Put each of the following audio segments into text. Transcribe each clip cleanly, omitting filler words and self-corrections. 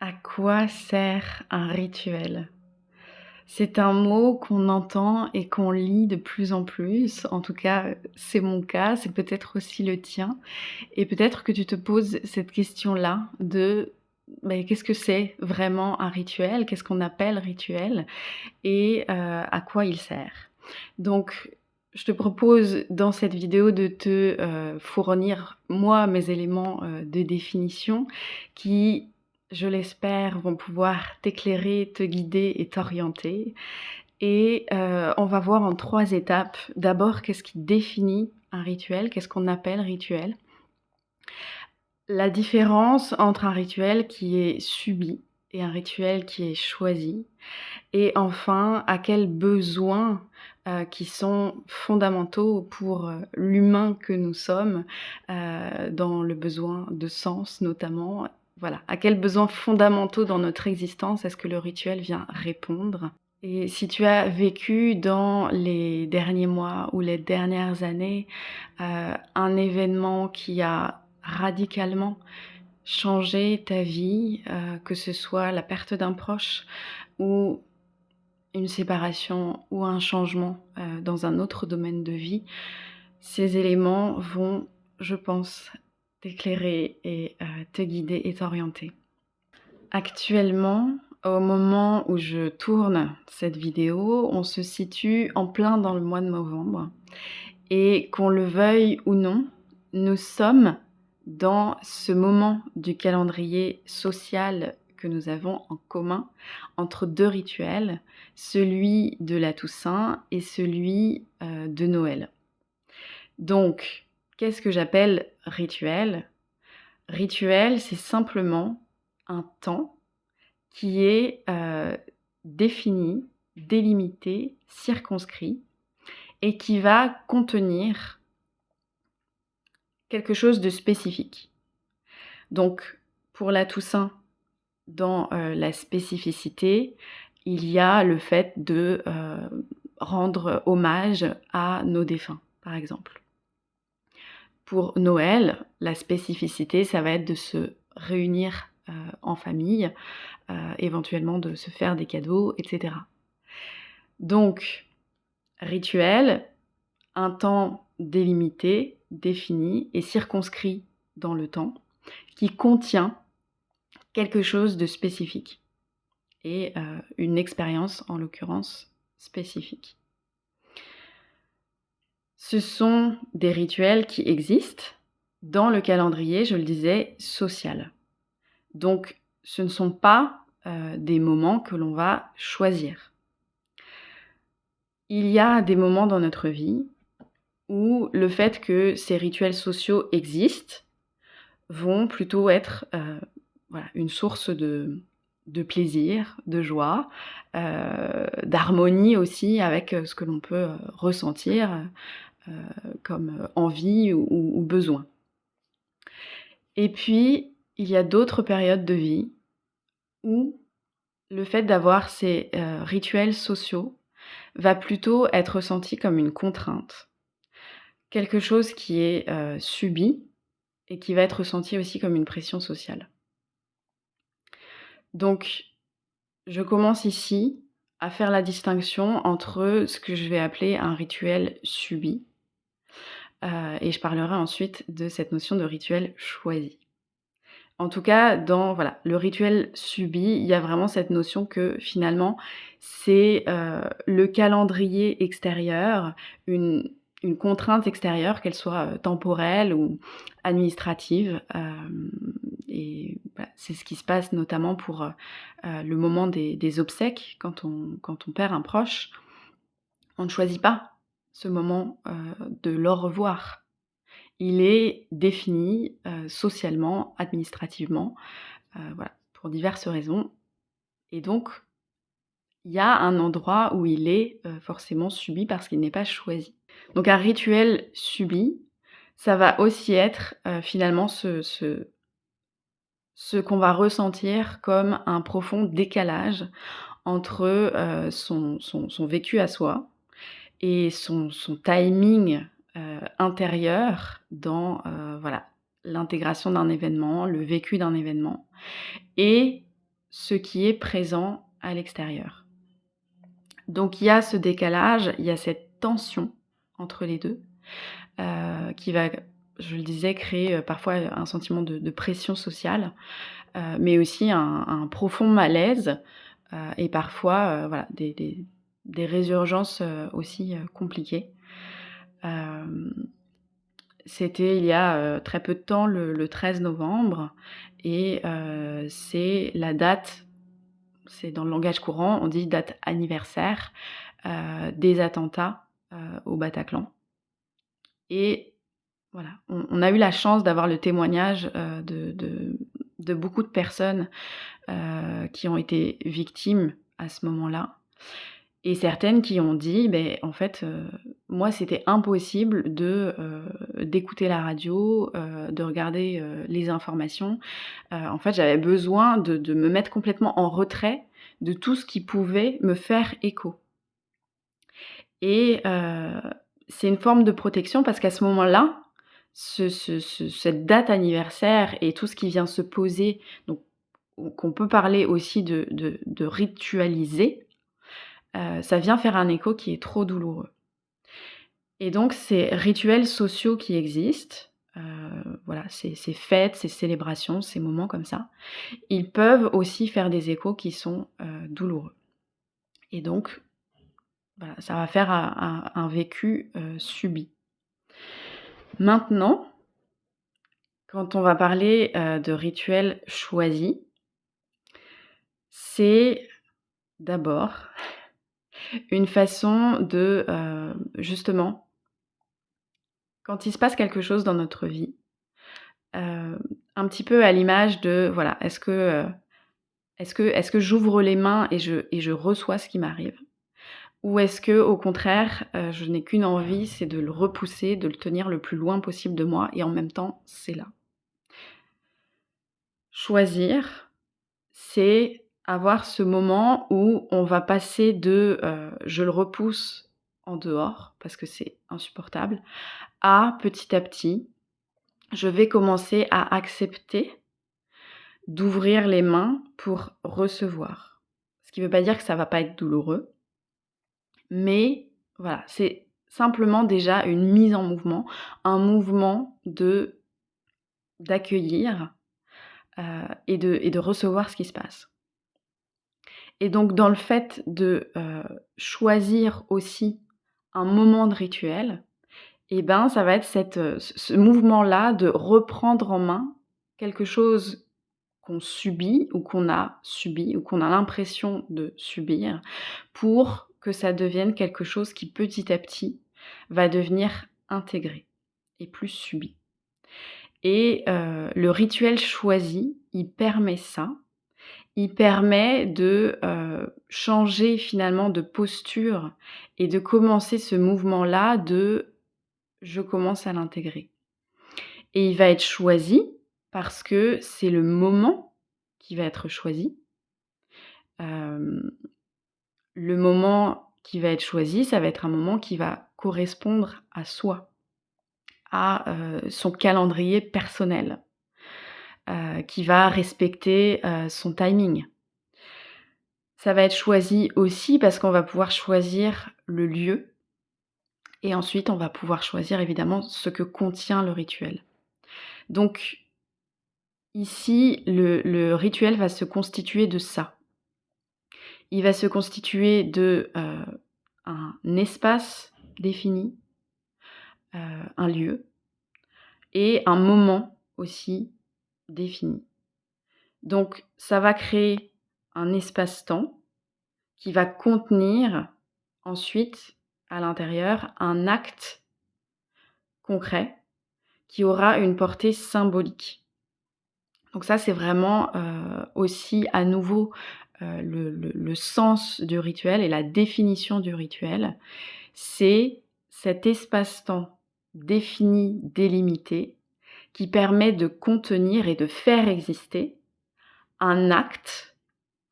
À quoi sert un rituel? C'est un mot qu'on entend et qu'on lit de plus en plus. En tout cas, c'est mon cas, c'est peut-être aussi le tien et peut-être que tu te poses cette question-là de, qu'est-ce que c'est vraiment un rituel? Qu'est-ce qu'on appelle rituel? Et à quoi il sert? Donc je te propose dans cette vidéo de te, fournir moi mes éléments, de définition qui, je l'espère, vont pouvoir t'éclairer, te guider et t'orienter et on va voir en 3 étapes. D'abord, qu'est-ce qui définit un rituel? Qu'est-ce qu'on appelle rituel? La différence entre un rituel qui est subi et un rituel qui est choisi. Et enfin, à quels besoins, qui sont fondamentaux pour, l'humain que nous sommes, dans le besoin de sens notamment. Voilà, à quels besoins fondamentaux dans notre existence est-ce que le rituel vient répondre? Et si tu as vécu dans les derniers mois ou les dernières années, un événement qui a radicalement changé ta vie, que ce soit la perte d'un proche ou une séparation ou un changement, dans un autre domaine de vie, ces éléments vont, je pense, t'éclairer et te guider et t'orienter. Actuellement, au moment où je tourne cette vidéo, on se situe en plein dans le mois de novembre et qu'on le veuille ou non, nous sommes dans ce moment du calendrier social que nous avons en commun entre 2 rituels, celui de la Toussaint et celui, de Noël. Donc, qu'est-ce que j'appelle rituel? Rituel, c'est simplement un temps qui est, défini, délimité, circonscrit et qui va contenir quelque chose de spécifique. Donc pour la Toussaint, dans, la spécificité, il y a le fait de, rendre hommage à nos défunts, par exemple. Pour Noël, la spécificité, ça va être de se réunir, en famille, éventuellement de se faire des cadeaux et cetera. Donc rituel, un temps délimité, défini et circonscrit dans le temps, qui contient quelque chose de spécifique et une expérience, en l'occurrence, spécifique. Ce sont des rituels qui existent dans le calendrier, je le disais, social. Donc ce ne sont pas, des moments que l'on va choisir. Il y a des moments dans notre vie où le fait que ces rituels sociaux existent vont plutôt être, voilà, une source de plaisir, de joie, d'harmonie aussi avec, ce que l'on peut, ressentir, comme, envie ou besoin. Et puis, il y a d'autres périodes de vie où le fait d'avoir ces, rituels sociaux va plutôt être ressenti comme une contrainte. Quelque chose qui est, subi et qui va être ressenti aussi comme une pression sociale. Donc je commence ici à faire la distinction entre ce que je vais appeler un rituel subi, et je parlerai ensuite de cette notion de rituel choisi. En tout cas, dans voilà, le rituel subi, il y a vraiment cette notion que finalement, c'est, le calendrier extérieur, une contrainte extérieure, qu'elle soit, temporelle ou administrative, et voilà, c'est ce qui se passe notamment pour, le moment des obsèques quand on perd un proche. On ne choisit pas ce moment, de l'au revoir. Il est défini, socialement, administrativement, voilà, pour diverses raisons et donc il y a un endroit où il est, forcément subi parce qu'il n'est pas choisi. Donc un rituel subi, ça va aussi être, finalement ce qu'on va ressentir comme un profond décalage entre, son vécu à soi et son timing, intérieur dans, voilà, l'intégration d'un événement, le vécu d'un événement et ce qui est présent à l'extérieur. Donc il y a ce décalage, il y a cette tension entre les 2, qui va, je le disais, créer, parfois un sentiment de pression sociale, mais aussi un profond malaise, et parfois, voilà, des résurgences, aussi, compliquées. Hem, C'était il y a, très peu de temps, le 13 novembre, et c'est la date, c'est dans le langage courant, on dit date anniversaire, des attentats, au Bataclan. Et voilà, on a eu la chance d'avoir le témoignage, de beaucoup de personnes, qui ont été victimes à ce moment-là, et certaines qui ont dit: «Beh, en fait, moi, c'était impossible d'écouter la radio, de regarder, les informations. En fait, j'avais besoin de me mettre complètement en retrait de tout ce qui pouvait me faire écho». Et c'est une forme de protection parce qu'à ce moment-là, cette date anniversaire et tout ce qui vient se poser, donc qu'on peut parler aussi de ritualiser, ça vient faire un écho qui est trop douloureux. Et donc ces rituels sociaux qui existent, voilà, ces fêtes, ces célébrations, ces moments comme ça, ils peuvent aussi faire des échos qui sont, douloureux. Et donc voilà, ça va faire un vécu, subi. Maintenant, quand on va parler, de rituels choisis, c'est d'abord une façon de, justement, quand il se passe quelque chose dans notre vie, un petit peu à l'image de, voilà, est-ce que j'ouvre les mains et je reçois ce qui m'arrive? Ou est-ce que, au contraire, je n'ai qu'une envie, c'est de le repousser, de le tenir le plus loin possible de moi, et en même temps, c'est là. Choisir, c'est avoir ce moment où on va passer de, je le repousse en dehors parce que c'est insupportable, à petit à petit, je vais commencer à accepter d'ouvrir les mains pour recevoir. Ce qui ne veut pas dire que ça va pas être douloureux, mais voilà, c'est simplement déjà une mise en mouvement, un mouvement d'accueillir, et de recevoir ce qui se passe. Et donc dans le fait de, choisir aussi un moment de rituel, et ben, ça va être ce mouvement-là de reprendre en main quelque chose qu'on subit ou qu'on a subi ou qu'on a l'impression de subir, pour que ça devienne quelque chose qui petit à petit va devenir intégré et plus subi. Et le rituel choisi, il permet ça. Il permet de, changer finalement de posture et de commencer ce mouvement-là de: «Je commence à l'intégrer». Et il va être choisi parce que c'est le moment qui va être choisi. Hem, le moment qui va être choisi, ça va être un moment qui va correspondre à soi, à, son calendrier personnel, qui va respecter, son timing. Ça va être choisi aussi parce qu'on va pouvoir choisir le lieu, et ensuite on va pouvoir choisir évidemment ce que contient le rituel. Donc ici, le rituel va se constituer de ça. Il va se constituer de, un espace défini, un lieu et un moment aussi défini. Donc ça va créer un espace-temps qui va contenir ensuite, à l'intérieur, un acte concret qui aura une portée symbolique. Donc ça, c'est vraiment, aussi à nouveau, le sens du rituel et la définition du rituel. C'est cet espace-temps défini, délimité, qui permet de contenir et de faire exister un acte,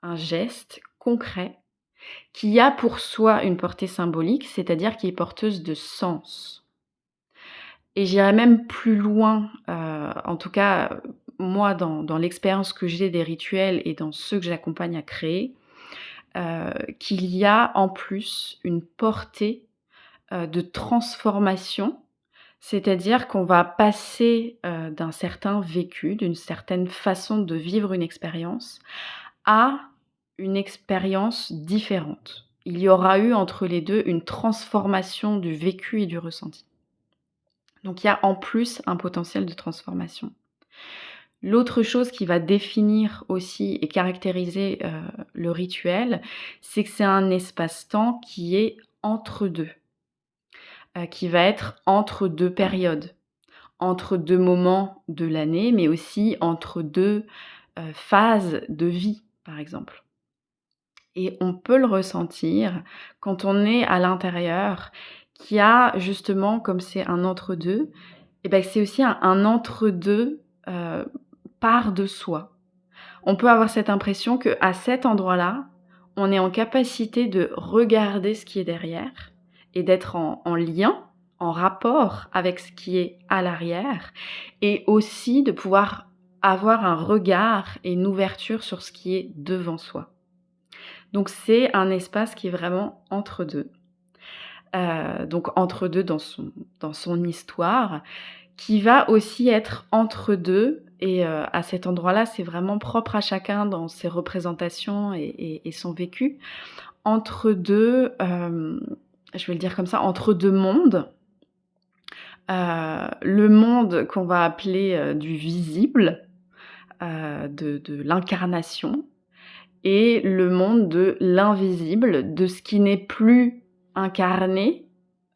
un geste concret qui a pour soi une portée symbolique, c'est-à-dire qui est porteuse de sens. et j'irais même plus loin, en tout cas, moi dans l'expérience que j'ai des rituels et dans ceux que j'accompagne à créer, qu'il y a en plus une portée, de transformation. C'est-à-dire qu'on va passer, d'un certain vécu, d'une certaine façon de vivre une expérience, à une expérience différente. Il y aura eu entre les 2 une transformation du vécu et du ressenti. Donc il y a en plus un potentiel de transformation. L'autre chose qui va définir aussi et caractériser, le rituel, c'est que c'est un espace-temps qui est entre 2, qui va être entre 2 périodes, entre 2 moments de l'année, mais aussi entre 2 phases de vie, par exemple. Et on peut le ressentir quand on est à l'intérieur, qu'il y a justement, comme c'est un entre-deux, et ben c'est aussi un entre-deux, part de soi. On peut avoir cette impression qu'à cet endroit-là, on est en capacité de regarder ce qui est derrière et d'être en lien, en rapport avec ce qui est à l'arrière, et aussi de pouvoir avoir un regard et une ouverture sur ce qui est devant soi. Donc c'est un espace qui est vraiment entre 2. Donc entre 2 dans son histoire, qui va aussi être entre 2 et à cet endroit-là, c'est vraiment propre à chacun dans ses représentations et son vécu. Entre 2, je vais le dire comme ça, entre 2 mondes. Le monde qu'on va appeler, du visible, de l'incarnation, et le monde de l'invisible, de ce qui n'est plus incarné,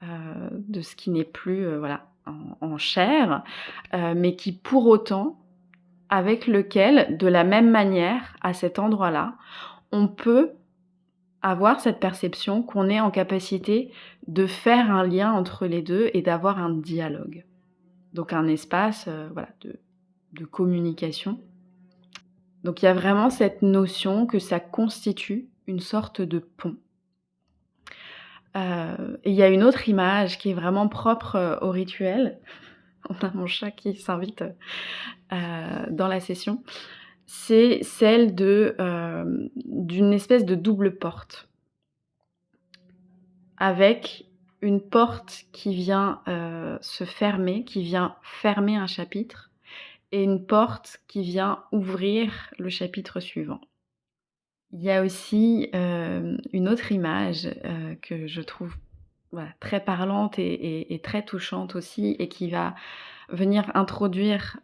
de ce qui n'est plus, voilà, en chair, mais qui pour autant, avec lequel, de la même manière, à cet endroit-là, on peut avoir cette perception qu'on est en capacité de faire un lien entre les 2 et d'avoir un dialogue. Donc un espace, voilà, de communication. Donc il y a vraiment cette notion que ça constitue une sorte de pont. Et il y a une autre image qui est vraiment propre, au rituel. On a mon chat qui s'invite, dans la session. C'est celle d'une espèce de double porte. Avec une porte qui vient, se fermer, qui vient fermer un chapitre, et une porte qui vient ouvrir le chapitre suivant. Il y a aussi, une autre image, que je trouve, voilà, très parlante et très touchante aussi, et qui va venir introduire,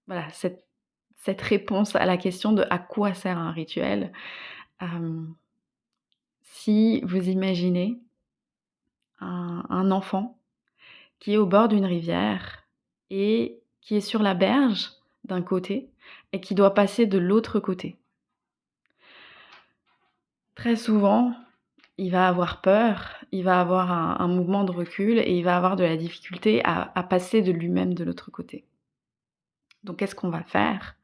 voilà, cette réponse à la question de: «À quoi sert un rituel?» Si vous imaginez un enfant qui est au bord d'une rivière et qui est sur la berge d'un côté et qui doit passer de l'autre côté. Très souvent, il va avoir peur, il va avoir un mouvement de recul et il va avoir de la difficulté à passer de lui-même de l'autre côté. Donc qu'est-ce qu'on va faire?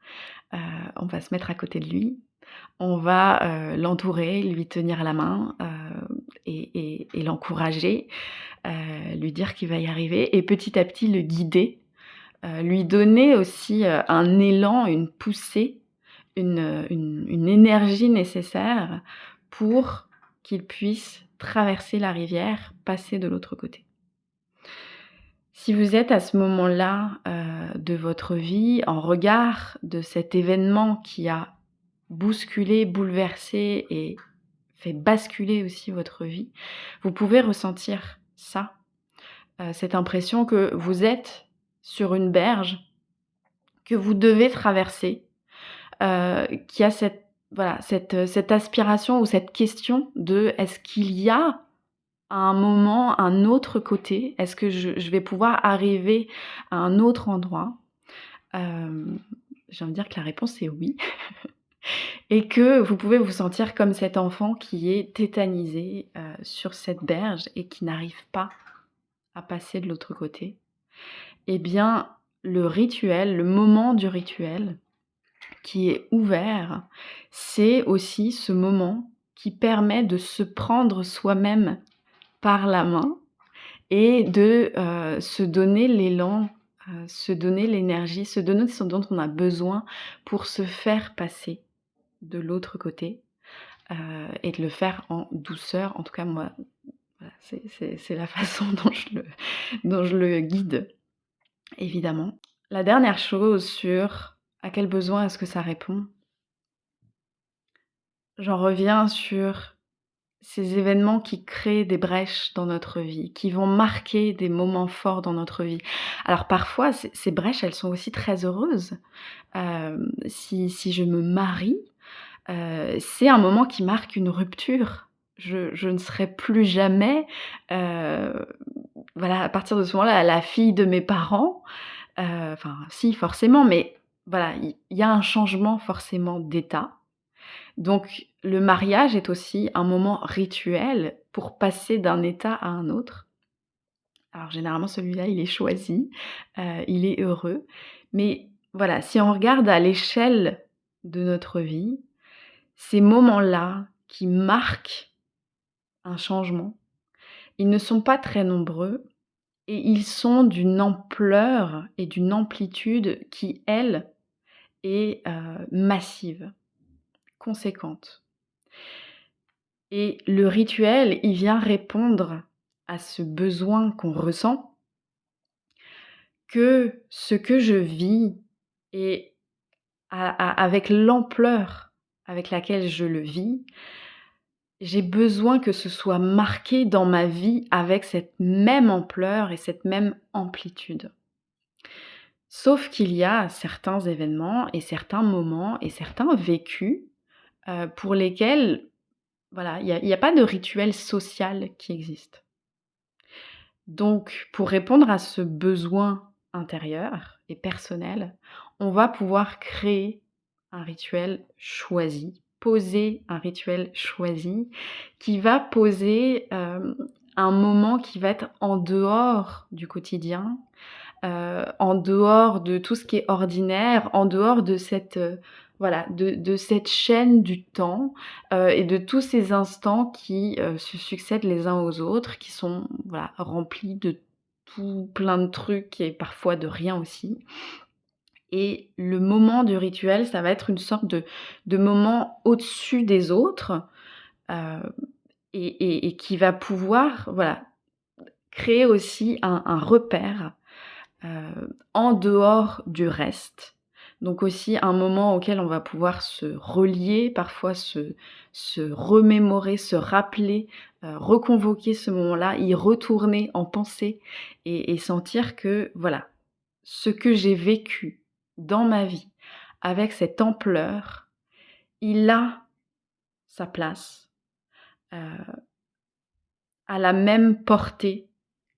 On va se mettre à côté de lui, on va, l'entourer, lui tenir la main, et l'encourager, lui dire qu'il va y arriver et petit à petit le guider, lui donner aussi, un élan, une poussée, une énergie nécessaire pour qu'il puisse traverser la rivière, passer de l'autre côté. Si vous êtes à ce moment-là, de votre vie, en regard de cet événement qui a bousculé, bouleversé et fait basculer aussi votre vie, vous pouvez ressentir ça, cette impression que vous êtes sur une berge, que vous devez traverser, qu'il y a cette aspiration ou cette question de: «Est-ce qu'il y a à un moment un autre côté? Est-ce que je vais pouvoir arriver à un autre endroit?» Hem, j'ai envie de dire que la réponse est oui. Et que vous pouvez vous sentir comme cet enfant qui est tétanisé, sur cette berge et qui n'arrive pas à passer de l'autre côté. Eh bien, le rituel, le moment du rituel qui est ouvert, c'est aussi ce moment qui permet de se prendre soi-même par la main et de, se donner l'élan, se donner l'énergie, se donner ce dont on a besoin pour se faire passer de l'autre côté, et de le faire en douceur. En tout cas moi, voilà, c'est la façon dont je le guide, évidemment. La dernière chose sur à quel besoin est-ce que ça répond, j'en reviens sur ces événements qui créent des brèches dans notre vie, qui vont marquer des moments forts dans notre vie. Alors parfois, ces brèches, elles sont aussi très heureuses. Si je me marie, c'est un moment qui marque une rupture. Je ne serai plus jamais, heu, voilà, à partir de ce moment-là, la fille de mes parents. Enfin si, forcément, mais voilà, il y a un changement forcément d'état. Donc le mariage est aussi un moment rituel pour passer d'un état à un autre. Alors généralement celui-là, il est choisi, il est heureux. Mais voilà, si on regarde à l'échelle de notre vie, ces moments-là qui marquent un changement, ils ne sont pas très nombreux et ils sont d'une ampleur et d'une amplitude qui, elle, est, massive, conséquente. Et le rituel, il vient répondre à ce besoin qu'on ressent, que ce que je vis et avec l'ampleur avec laquelle je le vis, j'ai besoin que ce soit marqué dans ma vie avec cette même ampleur et cette même amplitude. Sauf qu'il y a certains événements et certains moments et certains vécus, pour lesquels, voilà, il y a pas de rituel social qui existe. Donc pour répondre à ce besoin intérieur et personnel, on va pouvoir créer un rituel choisi, poser un rituel choisi qui va poser, un moment qui va être en dehors du quotidien, en dehors de tout ce qui est ordinaire, en dehors de cette, voilà, de cette chaîne du temps, et de tous ces instants qui, se succèdent les uns aux autres, qui sont, voilà, remplis de tout plein de trucs et parfois de rien aussi. Et le moment du rituel, ça va être une sorte de moment au-dessus des autres, heu et qui va pouvoir, voilà, créer aussi un repère, en dehors du reste. Donc aussi un moment auquel on va pouvoir se relier, parfois se remémorer, se rappeler, reconvoquer ce moment-là, y retourner en pensée et sentir que voilà, ce que j'ai vécu dans ma vie avec cette ampleur, il a sa place, heu, à la même portée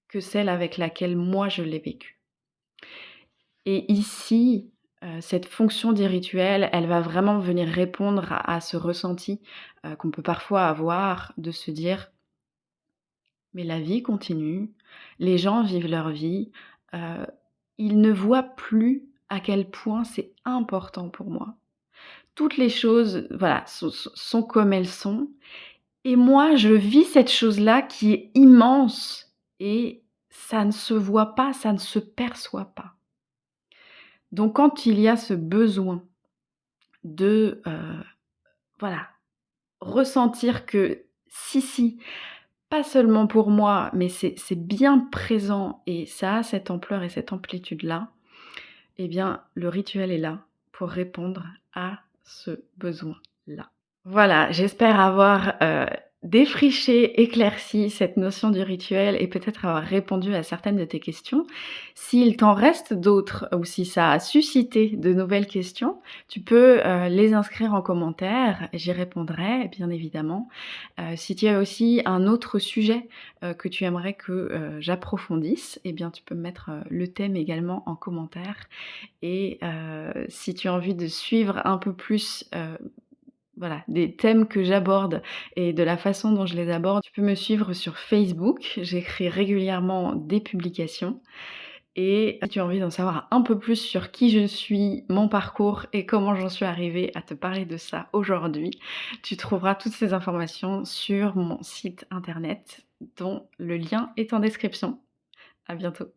que celle avec laquelle moi je l'ai vécu. Et ici, cette fonction des rituels, elle va vraiment venir répondre à ce ressenti, qu'on peut parfois avoir de se dire: «Mais la vie continue, les gens vivent leur vie, heu, ils ne voient plus à quel point c'est important pour moi. Toutes les choses, voilà, sont comme elles sont et moi je vis cette chose-là qui est immense et ça ne se voit pas, ça ne se perçoit pas». Donc quand il y a ce besoin de, voilà, ressentir que si, si, pas seulement pour moi, mais c'est bien présent et ça a cette ampleur et cette amplitude-là, eh bien, le rituel est là pour répondre à ce besoin-là. Voilà, j'espère avoir, défriché, éclairci cette notion du rituel et peut-être avoir répondu à certaines de tes questions. S'il t'en reste d'autres ou si ça a suscité de nouvelles questions, tu peux, les inscrire en commentaire, j'y répondrai bien évidemment. Si tu as aussi un autre sujet, que tu aimerais que, j'approfondisse, eh bien tu peux mettre, le thème également en commentaire et si tu as envie de suivre un peu plus, voilà, des thèmes que j'aborde et de la façon dont je les aborde, tu peux me suivre sur Facebook. J'écris régulièrement des publications et si tu as envie d'en savoir un peu plus sur qui je suis, mon parcours et comment j'en suis arrivée à te parler de ça aujourd'hui, tu trouveras toutes ces informations sur mon site internet dont le lien est en description. À bientôt.